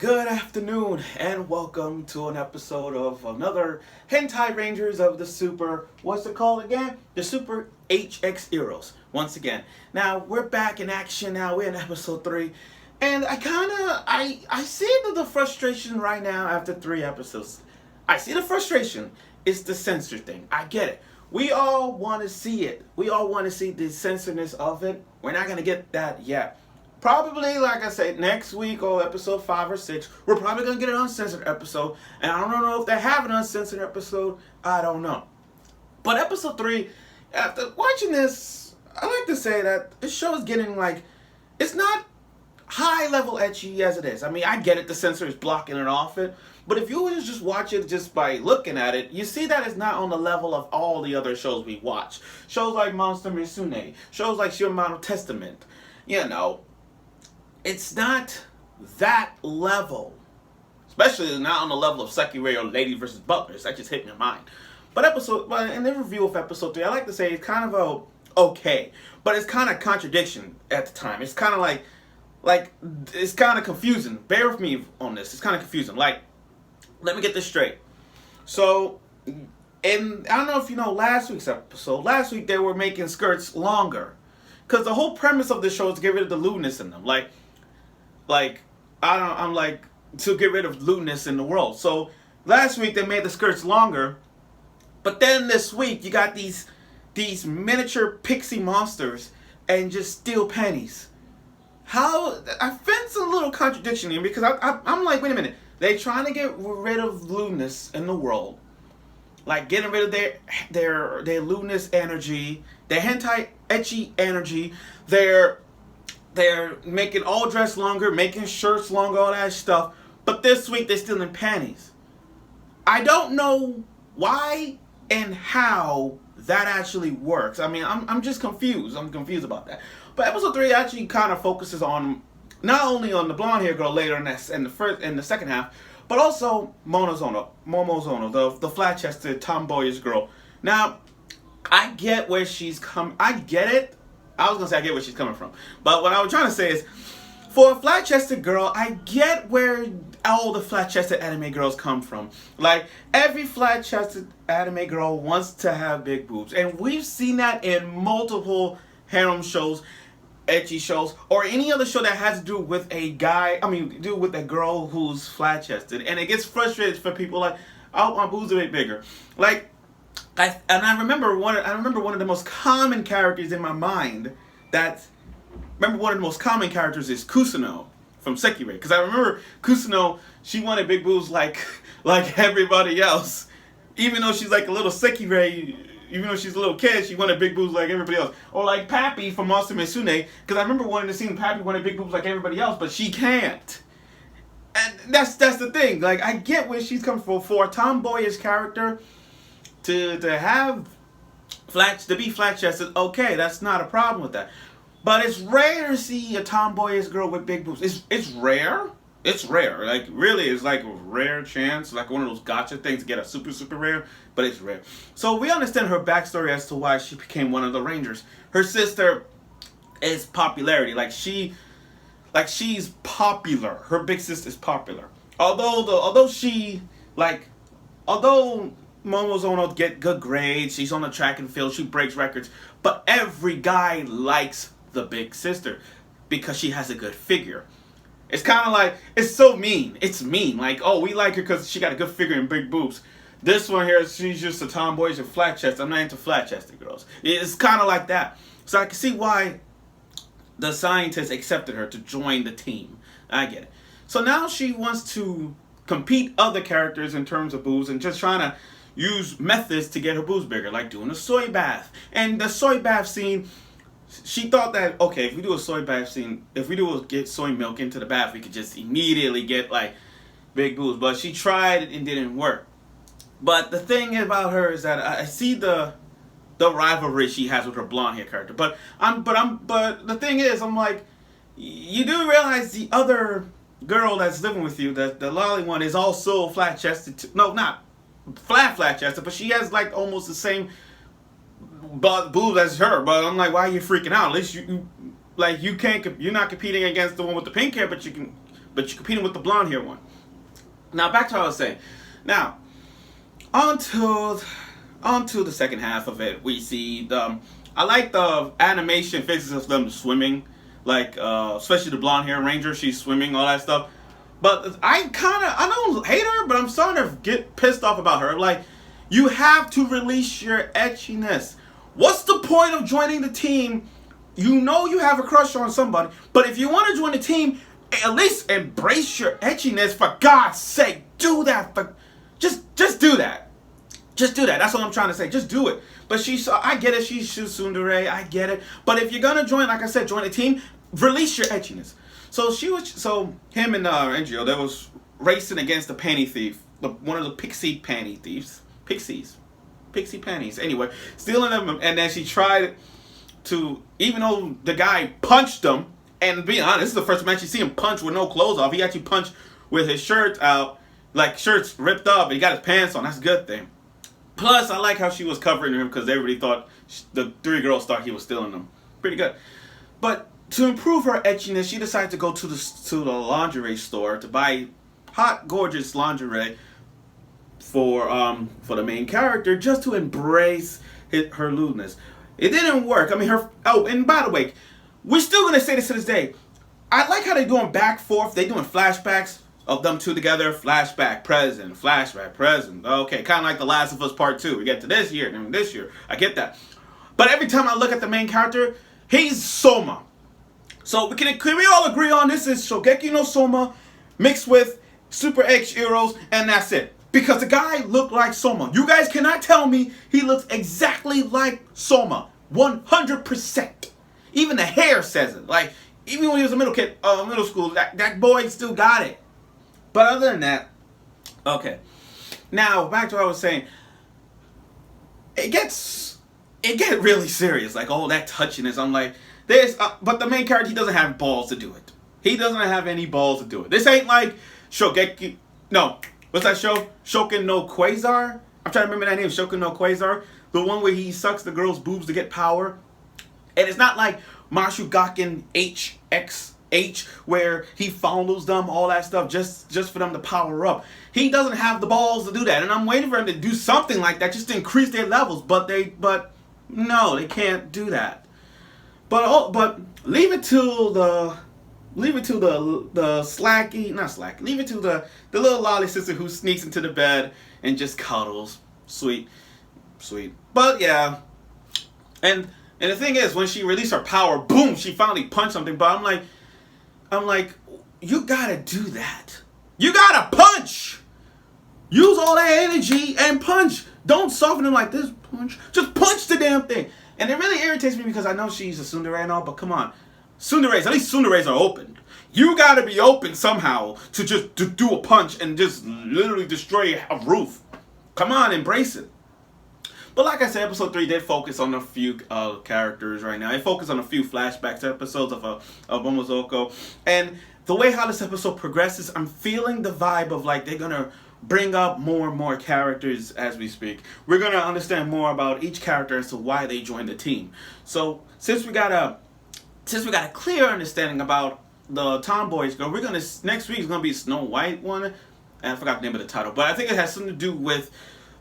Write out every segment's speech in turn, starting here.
Good afternoon, and welcome to an episode of another Hentai Rangers of the Super. What's it called again? The Super HxEros. Once again, now we're back in action. Now we're in episode 3, and I see the frustration right now after 3 episodes. I see the frustration. It's the censor thing. I get it. We all want to see it. We all want to see the censorness of it. We're not gonna get that yet. Probably, like I said, next week or episode 5 or 6, we're probably going to get an uncensored episode. And I don't know if they have an uncensored episode. I don't know. But episode 3, after watching this, I like to say that this show is getting it's not high level ecchi as it is. I mean, I get it, the censor is blocking it off it. But if you just watch it just by looking at it, you see that it's not on the level of all the other shows we watch. Shows like Monster Misune, shows like Shimano Testament, it's not that level. Especially not on the level of Sekirei or Lady vs. Butlers. That just hit my mind. But in the review of episode 3, I like to say it's kind of okay. But it's kind of contradiction at the time. It's kind of it's kind of confusing. Bear with me on this. It's kind of confusing. Let me get this straight. So, and I don't know if you know last week's episode. Last week they were making skirts longer. Because the whole premise of this show is to get rid of the lewdness in them. To get rid of lewdness in the world. So last week they made the skirts longer, but then this week you got these miniature pixie monsters and just steel panties. How I sense a little contradiction here because I'm like, wait a minute, they trying to get rid of lewdness in the world, like getting rid of their lewdness energy, their hentai ecchi energy, They're making all dress longer, making shirts longer, all that stuff. But this week they're still in panties. I don't know why and how that actually works. I mean, I'm just confused. I'm confused about that. But episode 3 actually kind of focuses on not only on the blonde hair girl later in the second half, but also Momozono, the flat-chested tomboyish girl. Now, I get where she's come. I get it. I was going to say I get where she's coming from. But what I was trying to say is, for a flat-chested girl, I get where all the flat-chested anime girls come from. Like, every flat-chested anime girl wants to have big boobs. And we've seen that in multiple harem shows, ecchi shows, or any other show that has to do with a girl who's flat-chested. And it gets frustrated for people like, oh, my boobs are a bit bigger. I remember one of the most common characters in my mind. One of the most common characters is Kusuno from Sekirei, because I remember Kusuno. She wanted big boobs like everybody else, even though she's like a little Sekirei. Even though she's a little kid, she wanted big boobs like everybody else. Or like Pappy from Monster Misune, because I remember wanting to see Pappy wanted big boobs like everybody else, but she can't. And that's the thing. Like, I get where she's coming from. For a tomboyish character to be flat-chested, okay, that's not a problem with that. But it's rare to see a tomboyish girl with big boobs. It's rare. It's rare. Like, really, it's like a rare chance. Like one of those gotcha things to get a super, super rare. But it's rare. So we understand her backstory as to why she became one of the Rangers. Her sister is popularity. She's popular. Her big sister is popular. Although Momozono get good grades, she's on the track and field, she breaks records, but every guy likes the big sister because she has a good figure. It's kind of like, it's so mean. It's mean. Like, oh, we like her because she got a good figure and big boobs. This one here, she's just a tomboy, she's a flat chest. I'm not into flat chested girls. It's kind of like that. So I can see why the scientists accepted her to join the team. I get it. So now she wants to compete other characters in terms of boobs and just trying to use methods to get her boobs bigger, like doing a soy bath. And the soy bath scene, she thought that, okay, if we do a soy bath scene, if we get soy milk into the bath, we could just immediately get big boobs. But she tried it and didn't work. But the thing about her is that I see the rivalry she has with her blonde hair character. But the thing is, I'm like, you do realize the other girl that's living with you, the lolly one, is also flat chested. No, not flat chested, but she has almost the same boobs as her. But I'm like, why are you freaking out? At least like you're not competing against the one with the pink hair, but you're competing with the blonde hair one. Now back to what I was saying. Now, on to the second half of it. We see I like the animation physics of them swimming, like especially the blonde hair ranger. She's swimming, all that stuff. But I don't hate her, but I'm starting to get pissed off about her. Like, you have to release your etchiness. What's the point of joining the team? You know you have a crush on somebody, but if you want to join the team, at least embrace your etchiness. For God's sake, do that. Just do that. Just do that. That's all I'm trying to say. Just do it. But I get it. She's tsundere. I get it. But if you're gonna join, like I said, join the team, release your etchiness. So him and Angio, they was racing against the panty thief, one of the pixie panty thieves, pixie panties. Anyway, stealing them, and then she tried to, even though the guy punched him, and being honest, this is the first time I actually see him punch with no clothes off. He actually punched with his shirt out, like shirt's ripped up, and he got his pants on. That's a good thing. Plus, I like how she was covering him because everybody thought, the three girls thought he was stealing them. Pretty good. But to improve her etchiness, she decided to go to the lingerie store to buy hot, gorgeous lingerie for the main character, just to embrace her lewdness. It didn't work. I mean, and by the way, we're still gonna say this to this day. I like how they're doing back forth. They're doing flashbacks of them two together. Flashback, present, flashback, present. Okay, kind of like The Last of Us Part 2. We get to this year, and this year. I get that. But every time I look at the main character, he's Soma. So can we all agree on this is Shogeki no Soma mixed with Super HxEros, and that's it. Because the guy looked like Soma. You guys cannot tell me he looks exactly like Soma. 100%. Even the hair says it. Like, even when he was a middle school, that boy still got it. But other than that, okay. Now, back to what I was saying. It gets really serious. Like, oh, that touchiness. I'm like, but the main character, he doesn't have balls to do it. He doesn't have any balls to do it. This ain't like Shogeki. No, what's that show? Shoken no Quasar? I'm trying to remember that name. Shoken no Quasar. The one where he sucks the girl's boobs to get power. And it's not like Mashugaken HxH, where he follows them, all that stuff, just for them to power up. He doesn't have the balls to do that. And I'm waiting for him to do something like that, just to increase their levels. But no, they can't do that. But leave it to the slacky, not slacky. Leave it to the little lolly sister who sneaks into the bed and just cuddles. Sweet. But yeah, and the thing is, when she released her power, boom, she finally punched something. But I'm like, you gotta do that. You gotta punch. Use all that energy and punch. Don't soften them like this. Punch. Just punch the damn thing. And it really irritates me because I know she's a tsundere and all, but come on. At least tsunderes are open. You gotta be open somehow to do a punch and just literally destroy a roof. Come on, embrace it. But like I said, episode 3 did focus on a few characters right now. It focused on a few flashbacks episodes of Momozoko. And the way how this episode progresses, I'm feeling the vibe of like they're gonna bring up more and more characters as we speak. We're gonna understand more about each character as to why they joined the team. So since we got a clear understanding about the tomboys girl, next week is gonna be Snow White one, and I forgot the name of the title, but I think it has something to do with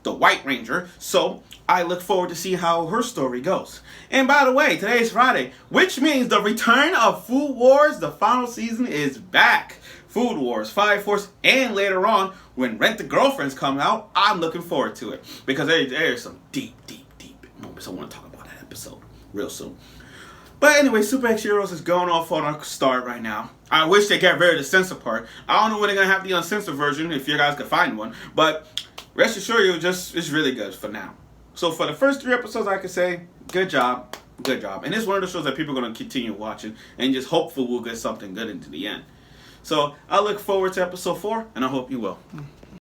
the White Ranger. So I look forward to see how her story goes. And by the way, today is Friday, which means the return of Food Wars. The final season is back. Food Wars, Fire Force, and later on, when Rent the Girlfriends come out, I'm looking forward to it. Because there's some deep moments I want to talk about that episode real soon. But anyway, Super HxEros is going off on a start right now. I wish they got rid of the censor part. I don't know when they're going to have the uncensored version, if you guys can find one. But rest assured, it's really good for now. So for the first 3 episodes, I can say, good job. And it's one of the shows that people are going to continue watching. And just hopefully we'll get something good into the end. So I look forward to episode 4, and I hope you will.